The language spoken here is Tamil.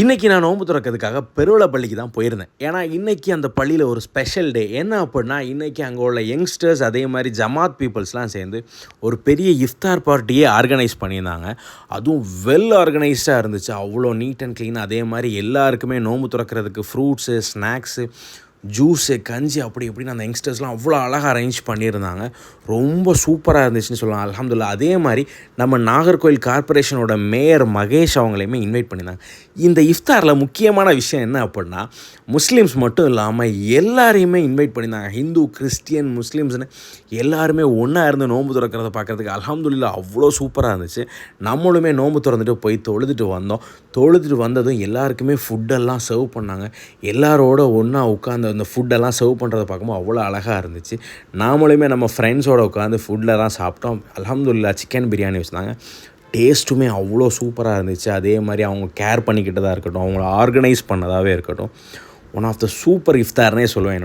இன்றைக்கி நான் நோன்பு துறக்கிறதுக்காக பெருவள பள்ளிக்கு தான் போயிருந்தேன். ஏன்னா இன்றைக்கி அந்த பள்ளியில் ஒரு ஸ்பெஷல் டே. என்ன அப்படின்னா, இன்றைக்கி அங்கே உள்ள யங்ஸ்டர்ஸ் அதே மாதிரி ஜமாத் பீப்புள்ஸ்லாம் சேர்ந்து ஒரு பெரிய இஃப்தார் பார்ட்டியே ஆர்கனைஸ் பண்ணியிருந்தாங்க. அதுவும் வெல் ஆர்கனைஸ்டாக இருந்துச்சு. அவ்வளோ நீட் அண்ட் க்ளீன். அதே மாதிரி எல்லாருக்குமே நோன்பு துறக்கிறதுக்கு ஃப்ரூட்ஸு, ஸ்நாக்ஸு, ஜூஸு, கஞ்சி அப்படி இப்படின்னு அந்த யங்ஸ்டர்ஸ்லாம் அவ்வளோ அழகாக அரேஞ்ச் பண்ணியிருந்தாங்க. ரொம்ப சூப்பராக இருந்துச்சுன்னு சொல்லலாம். அல்ஹம்துலில்லாஹ். அதே மாதிரி நம்ம நாகர்கோவில் கார்ப்பரேஷனோட மேயர் மகேஷ் அவங்களையுமே இன்வைட் பண்ணியிருந்தாங்க. இந்த இஃப்தாரில் முக்கியமான விஷயம் என்ன அப்படின்னா, முஸ்லீம்ஸ் மட்டும் இல்லாமல் எல்லாரையுமே இன்வைட் பண்ணியிருந்தாங்க. ஹிந்து, கிறிஸ்டியன், முஸ்லீம்ஸ்னு எல்லாருமே ஒன்றா இருந்து நோன்பு துறக்கிறத பார்க்குறதுக்கு அல்ஹம்துலில்லாஹ் அவ்வளோ சூப்பராக இருந்துச்சு. நம்மளுமே நோன்பு திறந்துட்டு போய் தொழுதுட்டு வந்தோம். தொழுதுட்டு வந்ததும் எல்லாருக்குமே ஃபுட்டெல்லாம் சர்வ் பண்ணாங்க. எல்லாரோட ஒன்றா உட்காந்து அந்த ஃபுட்டெல்லாம் சர்வ் பண்ணுறத பார்க்கும்போது அவ்வளோ அழகாக இருந்துச்சு. நாமளுமே நம்ம ஃப்ரெண்ட்ஸோடு உட்காந்து ஃபுட்டெல்லாம் சாப்பிட்டோம். அல்ஹம்துலில்லாஹ் சிக்கன் பிரியாணி வச்சுருந்தாங்க. டேஸ்ட்டுமே அவ்வளோ சூப்பராக இருந்துச்சு. அதே மாதிரி அவங்க கேர் பண்ணிக்கிட்டதாக இருக்கட்டும், அவங்கள ஆர்கனைஸ் பண்ணதாகவே இருக்கட்டும், ஒன் ஆஃப் த சூப்பர் இஃப்தார்னே சொல்லுவேன்.